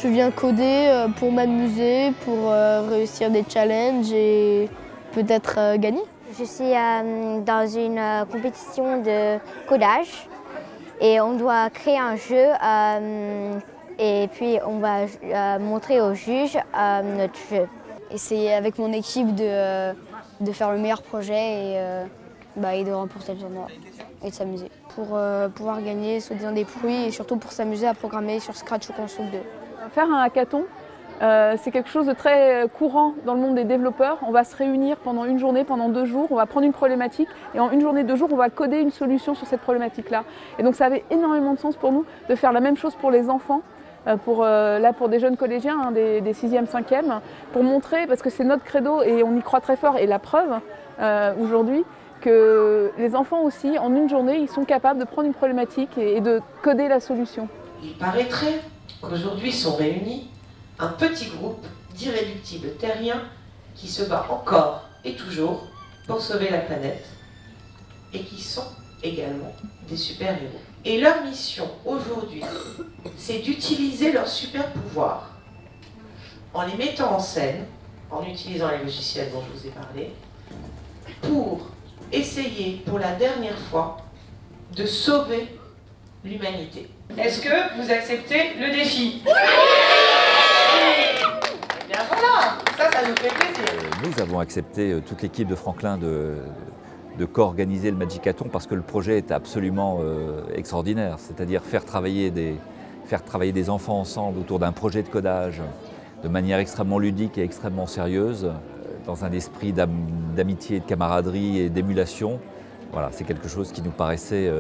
Je viens coder pour m'amuser, pour réussir des challenges et peut-être gagner. Je suis dans une compétition de codage et on doit créer un jeu et puis on va montrer aux juges notre jeu. Essayer avec mon équipe de faire le meilleur projet et de remporter le tournoi et de s'amuser. Pour pouvoir gagner, sauter dans des pluies et surtout pour s'amuser à programmer sur Scratch ou Construct 2. Faire un hackathon, c'est quelque chose de très courant dans le monde des développeurs. On va se réunir pendant une journée, pendant 2 jours, on va prendre une problématique et en une journée, 2 jours, on va coder une solution sur cette problématique-là. Et donc ça avait énormément de sens pour nous de faire la même chose pour les enfants. Pour des jeunes collégiens, des 6e, 5e, pour montrer, parce que c'est notre credo et on y croit très fort, et la preuve aujourd'hui, que les enfants aussi, en une journée, ils sont capables de prendre une problématique et de coder la solution. Il paraîtrait qu'aujourd'hui sont réunis un petit groupe d'irréductibles terriens qui se bat encore et toujours pour sauver la planète et qui sont également des super-héros. Et leur mission aujourd'hui, c'est d'utiliser leurs super-pouvoirs en les mettant en scène, en utilisant les logiciels dont je vous ai parlé, pour essayer pour la dernière fois de sauver l'humanité. Est-ce que vous acceptez le défi? Oui! Eh bien voilà, ça nous fait plaisir. Nous avons accepté, toute l'équipe de Franklin, de co-organiser le Magicathon parce que le projet est absolument extraordinaire, c'est-à-dire faire travailler des enfants ensemble autour d'un projet de codage de manière extrêmement ludique et extrêmement sérieuse, dans un esprit d'amitié, de camaraderie et d'émulation. Voilà, c'est quelque chose qui nous paraissait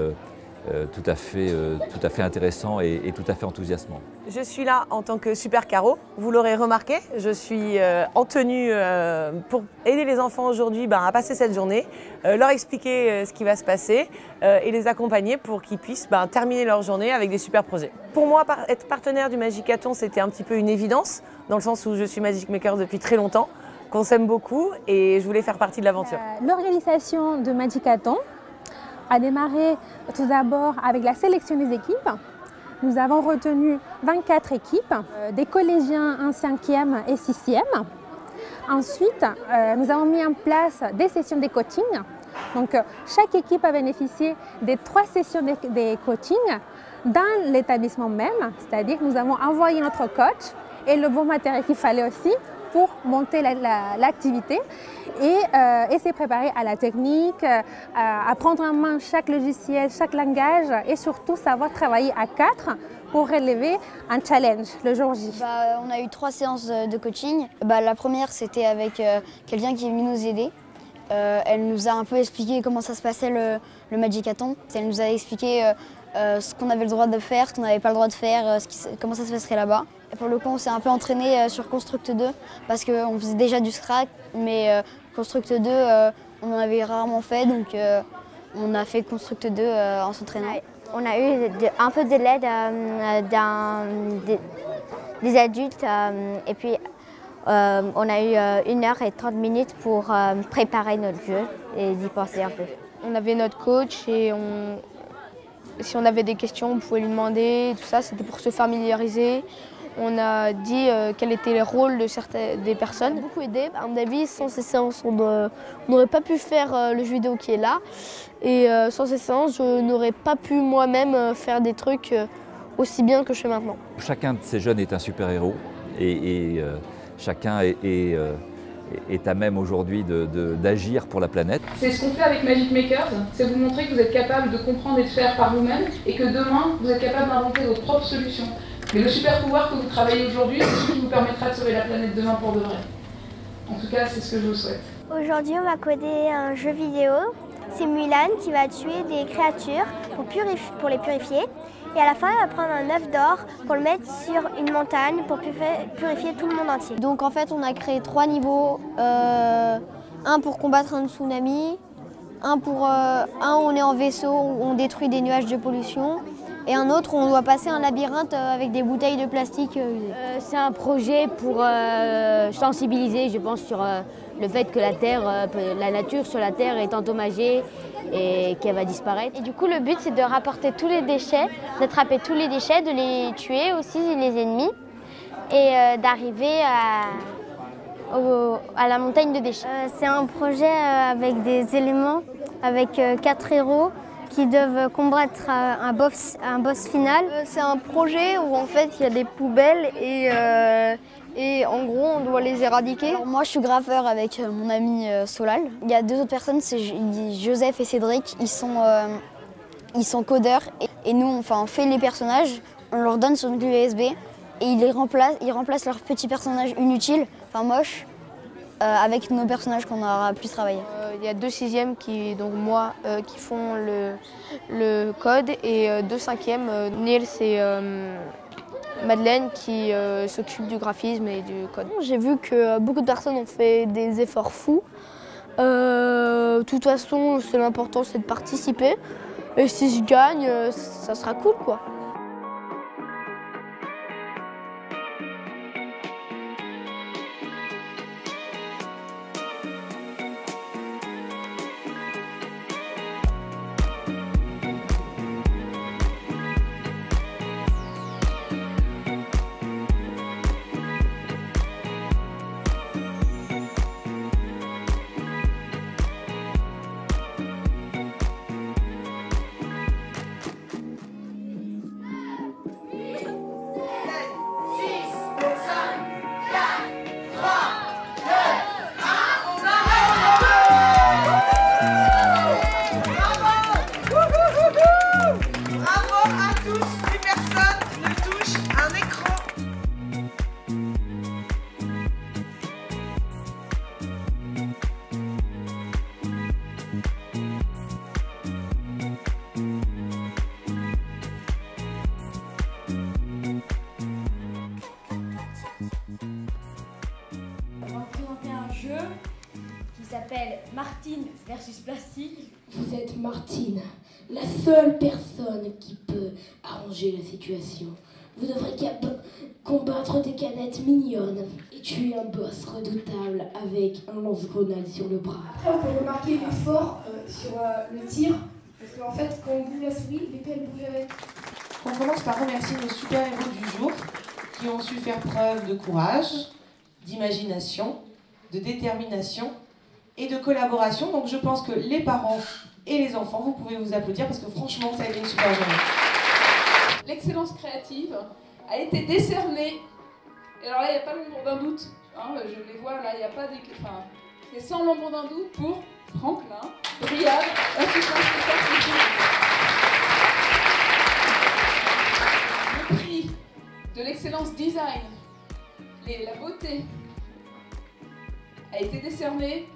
tout à fait intéressant et tout à fait enthousiasmant. Je suis là en tant que super carreau, vous l'aurez remarqué, je suis en tenue pour aider les enfants aujourd'hui à passer cette journée, leur expliquer ce qui va se passer et les accompagner pour qu'ils puissent terminer leur journée avec des super projets. Pour moi, être partenaire du Magicathon, c'était un petit peu une évidence, dans le sens où je suis Magic Maker depuis très longtemps, qu'on s'aime beaucoup et je voulais faire partie de l'aventure. L'organisation de Magicathon a démarré tout d'abord avec la sélection des équipes. Nous avons retenu 24 équipes, des collégiens en 5e et 6e. Ensuite, nous avons mis en place des sessions de coaching. Donc, chaque équipe a bénéficié des 3 sessions de coaching dans l'établissement même, c'est-à-dire que nous avons envoyé notre coach et le bon matériel qu'il fallait aussi pour monter l'activité et se préparer à la technique, à prendre en main chaque logiciel, chaque langage et surtout savoir travailler à 4 pour relever un challenge le jour J. On a eu 3 séances de coaching. La première, c'était avec quelqu'un qui est venu nous aider. Elle nous a un peu expliqué comment ça se passait le Magicathon. Elle nous a expliqué ce qu'on avait le droit de faire, ce qu'on n'avait pas le droit de faire, comment ça se passerait là-bas. Pour le coup, on s'est un peu entraîné sur Construct 2 parce qu'on faisait déjà du Scratch, mais Construct 2, on en avait rarement fait, donc on a fait Construct 2 en s'entraînant. On a eu un peu de l'aide des adultes et puis on a eu 1h30 pour préparer notre jeu et d'y penser un peu. On avait notre coach et si on avait des questions, on pouvait lui demander, tout ça, c'était pour se familiariser. On a dit quels étaient les rôles des personnes. Ça a beaucoup aidé. À mon avis, sans ces séances, on n'aurait pas pu faire le jeu vidéo qui est là. Et sans ces séances, je n'aurais pas pu moi-même faire des trucs aussi bien que je fais maintenant. Chacun de ces jeunes est un super-héros et chacun est à même aujourd'hui d'agir pour la planète. C'est ce qu'on fait avec Magic Makers, c'est vous montrer que vous êtes capable de comprendre et de faire par vous-même et que demain, vous êtes capable d'inventer vos propres solutions. Mais le super pouvoir que vous travaillez aujourd'hui, c'est ce qui vous permettra de sauver la planète demain pour de vrai. En tout cas, c'est ce que je vous souhaite. Aujourd'hui, on va coder un jeu vidéo. C'est Mulan qui va tuer des créatures pour les purifier. Et à la fin, elle va prendre un œuf d'or pour le mettre sur une montagne pour purifier tout le monde entier. Donc en fait, on a créé 3 niveaux. Un pour combattre un tsunami, un où on est en vaisseau, où on détruit des nuages de pollution, et un autre où on doit passer un labyrinthe avec des bouteilles de plastique usées. C'est un projet pour sensibiliser, je pense, sur le fait que la nature sur la Terre est endommagée et qu'elle va disparaître. Et du coup, le but, c'est de rapporter tous les déchets, d'attraper tous les déchets, de les tuer aussi, les ennemis, et d'arriver à la montagne de déchets. C'est un projet avec des éléments, avec 4 héros qui doivent combattre un boss final. C'est un projet où en fait il y a des poubelles et en gros on doit les éradiquer. Alors, moi je suis graveur avec mon ami Solal. Il y a 2 autres personnes, c'est Joseph et Cédric. Ils sont codeurs et nous on fait les personnages, on leur donne sur une clé USB et ils remplacent leurs petits personnages inutiles, enfin moches, avec nos personnages qu'on aura plus travaillé. Il y a 2 6e qui, donc moi, qui font le code et 2 5e, Niels et Madeleine qui s'occupent du graphisme et du code. J'ai vu que beaucoup de personnes ont fait des efforts fous. De toute façon, l'important c'est de participer. Et si je gagne, ça sera cool quoi. Qui s'appelle Martine versus Plastique. Vous êtes Martine, la seule personne qui peut arranger la situation. Vous devrez combattre des canettes mignonnes et tuer un boss redoutable avec un lance-grenade sur le bras. Après, on peut remarquer l'effort sur le tir, parce qu'en fait, quand on bouge la souris, l'épée elle bouge avec. On commence par remercier nos super-héros du jour qui ont su faire preuve de courage, d'imagination, de détermination et de collaboration. Donc je pense que les parents et les enfants, vous pouvez vous applaudir parce que franchement, ça a été une super journée. L'excellence créative a été décernée. Et alors là, il n'y a pas l'ombre d'un doute. Hein, je les vois là, il n'y a pas des... Enfin, c'est sans l'ombre d'un doute pour Franklin, Briade, assistant spectacle. Le prix de l'excellence design, la beauté, a été décerné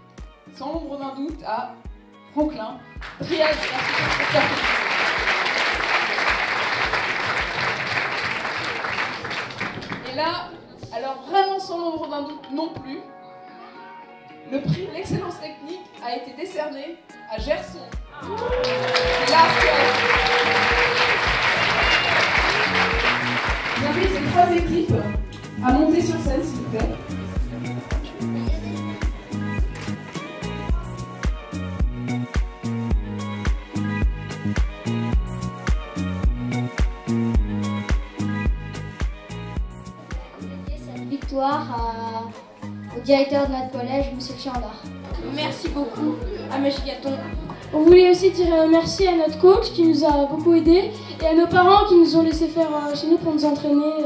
sans l'ombre d'un doute à Franklin, Briade, assistant spectacle. Et là, alors vraiment sans l'ombre d'un doute non plus, le prix de l'excellence technique a été décerné à Gerson. J'invite ces 3 équipes à monter sur scène, s'il vous plaît. Au directeur de notre collège, M. Chandard. Merci beaucoup à Magicaton. On voulait aussi dire merci à notre coach qui nous a beaucoup aidés et à nos parents qui nous ont laissé faire chez nous pour nous entraîner.